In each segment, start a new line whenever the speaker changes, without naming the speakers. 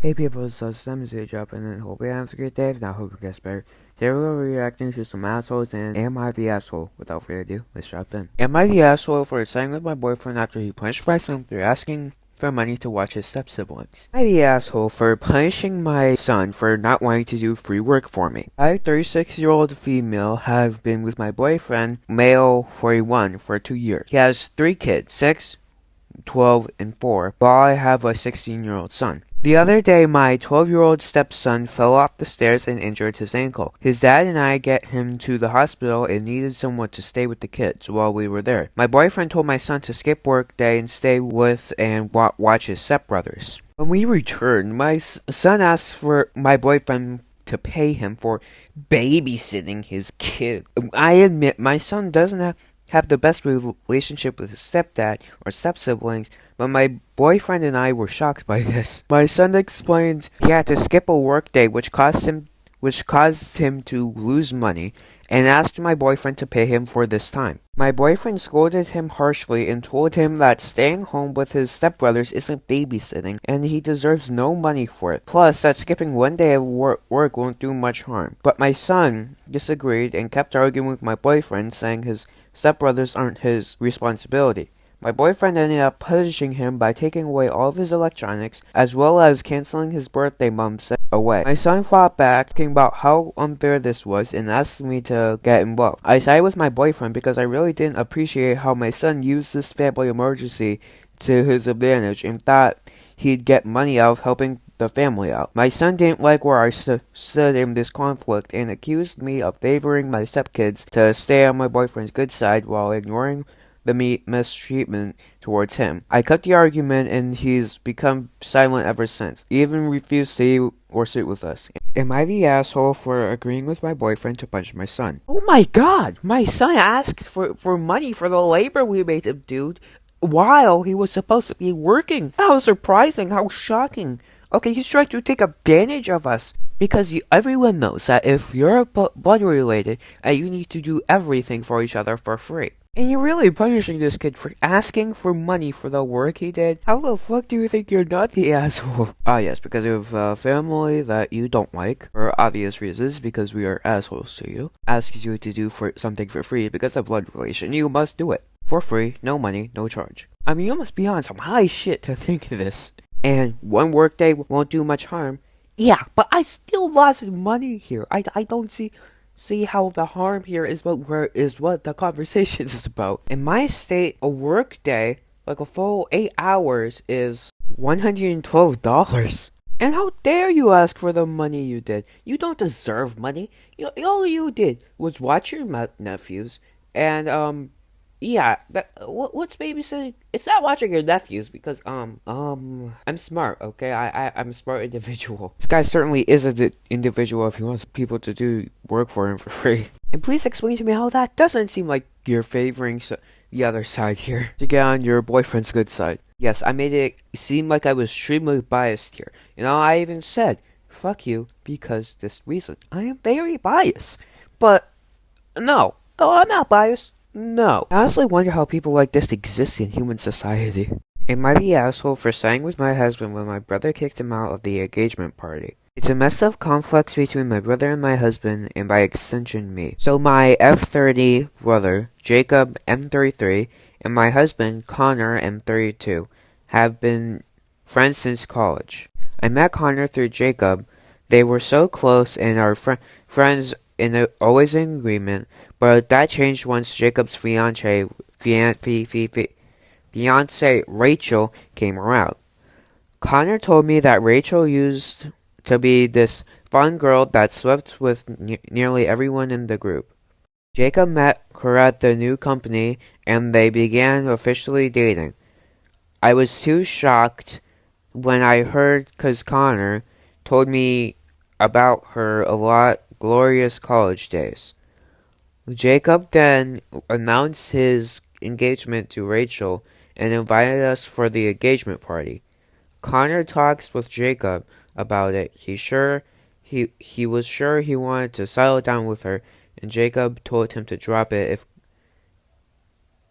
Hey people, so it's time to drop in and hope you have a great day. Now, hope it gets better. Today we're reacting to some assholes and Am I the Asshole? Without further ado, let's drop in. Am I the asshole for signing with my boyfriend after he punched my son through asking for money to watch his step-siblings? Am I the asshole for punishing my son for not wanting to do free work for me? I, 36-year-old female, have been with my boyfriend, male 41, for 2 years. He has 3 kids, 6, 12, and 4, while I have a 16-year-old son. The other day, my 12-year-old stepson fell off the stairs and injured his ankle. His dad and I get him to the hospital and needed someone to stay with the kids while we were there. My boyfriend told my son to skip work day and stay with and watch his stepbrothers. When we returned, my son asked for my boyfriend to pay him for babysitting his kid. I admit my son doesn't have the best relationship with his stepdad or step-siblings, but my boyfriend and I were shocked by this. My son explained he had to skip a workday which caused him to lose money, and asked my boyfriend to pay him for this time. My boyfriend scolded him harshly and told him that staying home with his stepbrothers isn't babysitting, and he deserves no money for it. Plus, that skipping one day of work won't do much harm. But my son disagreed and kept arguing with my boyfriend, saying his stepbrothers aren't his responsibility. My boyfriend ended up punishing him by taking away all of his electronics, as well as canceling his birthday months away. My son fought back, talking about how unfair this was, and asked me to get involved. I sided with my boyfriend because I really didn't appreciate how my son used this family emergency to his advantage, and thought he'd get money out of helping the family out. My son didn't like where I stood in this conflict, and accused me of favoring my stepkids to stay on my boyfriend's good side while ignoring the mistreatment towards him. I cut the argument, and he's become silent ever since. He even refused to eat or sit with us. Am I the asshole for agreeing with my boyfriend to punch my son? Oh my god! My son asked for money for the labor we made him do while he was supposed to be working. How surprising, how shocking. Okay, he's trying to take advantage of us. Because everyone knows that if you're blood related, you need to do everything for each other for free. And you're really punishing this kid for asking for money for the work he did? How the fuck do you think you're not the asshole? Ah yes, because of a family that you don't like, for obvious reasons, because we are assholes to you, asks you to do something for free because of blood relation, you must do it. For free, no money, no charge. I mean, you must be on some high shit to think of this. And one workday won't do much harm. Yeah, but I still lost money here. I don't see how the harm here is what the conversation is about. In my state, a work day, like a full 8 hours, is $112. And how dare you ask for the money you did? You don't deserve money. All you did was watch your nephews and yeah, what's babysitting? It's not watching your nephews because I'm smart, okay? I'm a smart individual. This guy certainly is an individual if he wants people to do work for him for free. And please explain to me how that doesn't seem like you're favoring the other side here to get on your boyfriend's good side. Yes, I made it seem like I was extremely biased here. You know, I even said, fuck you, because this reason. I am very biased. But, no, I'm not biased. No. I honestly wonder how people like this exist in human society. Am I the asshole for siding with my husband when my brother kicked him out of the engagement party? It's a mess of conflicts between my brother and my husband, and by extension me. So my F30 brother, Jacob M33, and my husband, Connor M32, have been friends since college. I met Connor through Jacob. They were so close and are friends always in agreement, but that changed once Jacob's fiance Rachel came around. Connor told me that Rachel used to be this fun girl that slept with nearly everyone in the group. Jacob met her at the new company, and they began officially dating. I was too shocked when I heard, cause Connor told me about her a lot glorious college days. Jacob then announced his engagement to Rachel and invited us for the engagement party. Connor talks with Jacob about it. He was sure he wanted to settle down with her, and Jacob told him to drop it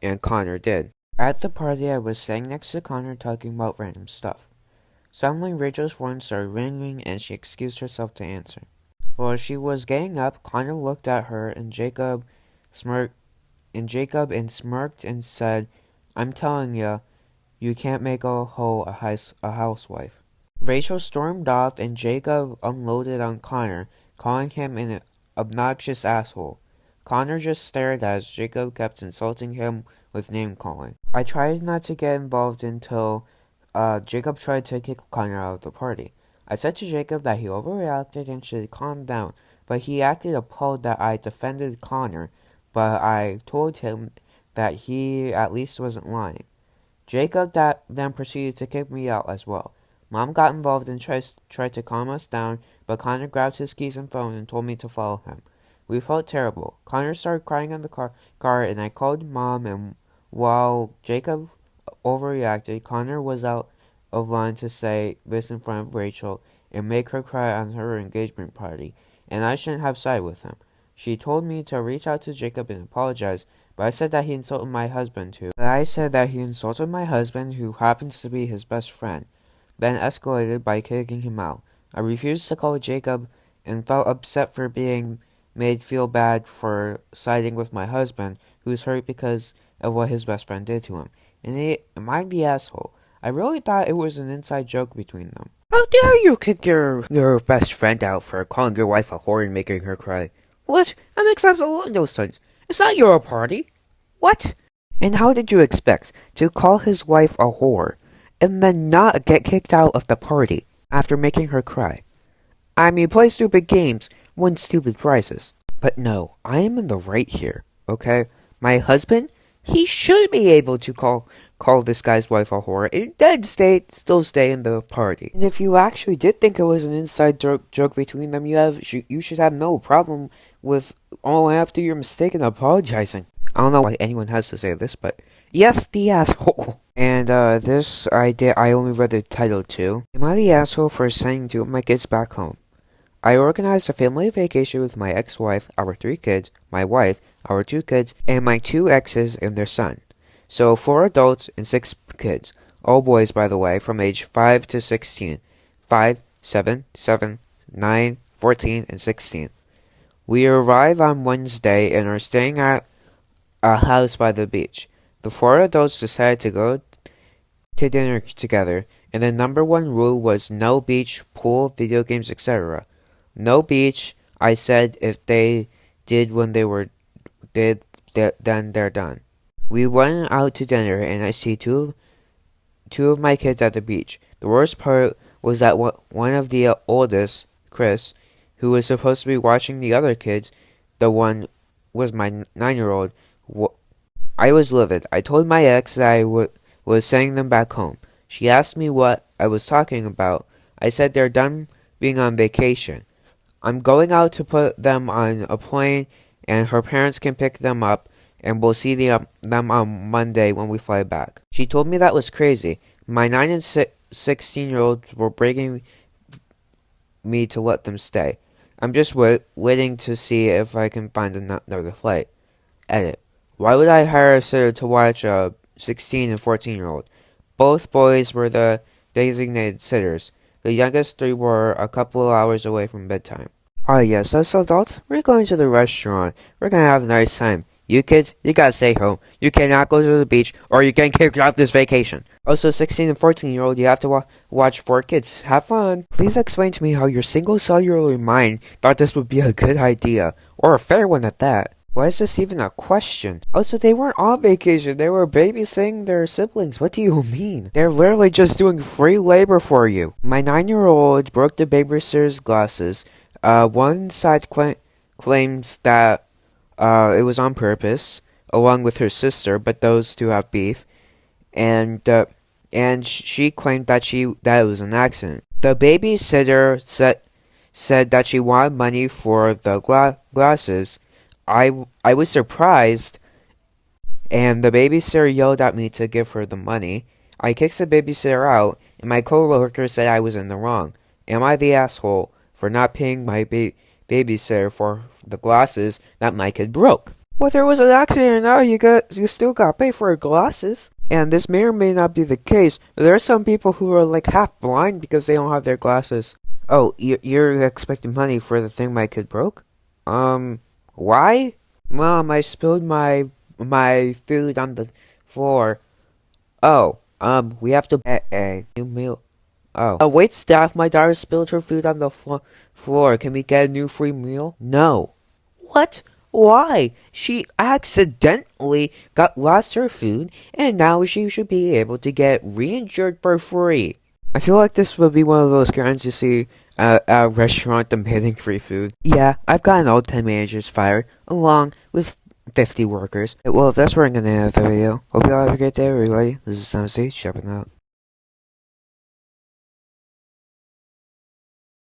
and Connor did. At the party, I was sitting next to Connor talking about random stuff. Suddenly, Rachel's phone started ringing, and she excused herself to answer. While she was getting up, Connor looked at her, and Jacob smirked and said, "I'm telling ya, you can't make a hoe a housewife." Rachel stormed off, and Jacob unloaded on Connor, calling him an obnoxious asshole. Connor just stared as Jacob kept insulting him with name-calling. I tried not to get involved until Jacob tried to kick Connor out of the party. I said to Jacob that he overreacted and should calm down, but he acted appalled that I defended Connor, but I told him that he at least wasn't lying. Jacob then proceeded to kick me out as well. Mom got involved and tried to calm us down, but Connor grabbed his keys and phone and told me to follow him. We felt terrible. Connor started crying in the car, and I called Mom, and while Jacob overreacted, Connor was out of line to say this in front of Rachel and make her cry on her engagement party, and I shouldn't have sided with him. She told me to reach out to Jacob and apologize, but I said that he insulted my husband who happens to be his best friend, then escalated by kicking him out. I refused to call Jacob and felt upset for being made feel bad for siding with my husband, who's hurt because of what his best friend did to him. And am I the asshole? I really thought it was an inside joke between them. How dare you kick your best friend out for calling your wife a whore and making her cry? What? That makes absolutely no sense. It's not your party. What? And how did you expect to call his wife a whore and then not get kicked out of the party after making her cry? I mean, play stupid games, win stupid prizes. But no, I am in the right here, okay? My husband, he should be able to call this guy's wife a whore and then still stay in the party. And if you actually did think it was an inside joke between them, you should have no problem with all after your mistake and apologizing. I don't know why anyone has to say this, but yes, the asshole. And this I only read the title too. Am I the asshole for sending two of my kids back home? I organized a family vacation with my ex-wife, our 3 kids, my wife, our 2 kids, and my 2 exes and their son. So 4 adults and 6 kids, all boys by the way, from age 5 to 16. 5, 7, 9, 14, and 16. We arrive on Wednesday and are staying at a house by the beach. The 4 adults decided to go to dinner together, and the number 1 rule was no beach, pool, video games, etc. No beach, I said if they did when they did, then they're done. We went out to dinner and I see two of my kids at the beach. The worst part was that one of the oldest, Chris, who was supposed to be watching the other kids, the one was my 9-year-old. I was livid. I told my ex that I was sending them back home. She asked me what I was talking about. I said they're done being on vacation. I'm going out to put them on a plane, and her parents can pick them up, and we'll see them on Monday when we fly back. She told me that was crazy. My 9 and 16-year-olds were begging me to let them stay. I'm just waiting to see if I can find another flight. Edit. Why would I hire a sitter to watch a 16 and 14-year-old? Both boys were the designated sitters. The youngest 3 were a couple of hours away from bedtime. Yes, as adults, we're going to the restaurant. We're gonna have a nice time. You kids, you gotta stay home. You cannot go to the beach, or you're getting kicked out this vacation. Also, 16 and 14-year-old, you have to watch 4 kids. Have fun. Please explain to me how your single cellular mind thought this would be a good idea, or a fair one at that. Why is this even a question? Also, they weren't on vacation. They were babysitting their siblings. What do you mean? They're literally just doing free labor for you. My 9-year-old broke the babysitter's glasses. One side claims that it was on purpose, along with her sister, but those 2 have beef. And she claimed that it was an accident. The babysitter said that she wanted money for the glasses. I was surprised, and the babysitter yelled at me to give her the money. I kicked the babysitter out, and my coworker said I was in the wrong. Am I the asshole for not paying my babysitter for the glasses that my kid broke? Whether it was an accident or not, you still got paid for her glasses. And this may or may not be the case, but there are some people who are like half blind because they don't have their glasses. Oh, you're expecting money for the thing my kid broke? Why? Mom, I spilled my food on the floor. Oh, we have to get a new meal. Oh. Wait, staff, my daughter spilled her food on the floor. Can we get a new free meal? No. What? Why? She accidentally got lost her food, and now she should be able to get re-insured for free. I feel like this would be one of those kinds you see at a restaurant demanding free food. Yeah, I've gotten all 10 managers fired, along with 50 workers. Well, that's where I'm gonna end the video. Hope you all have a great day, everybody. This is Sam C, jumping out.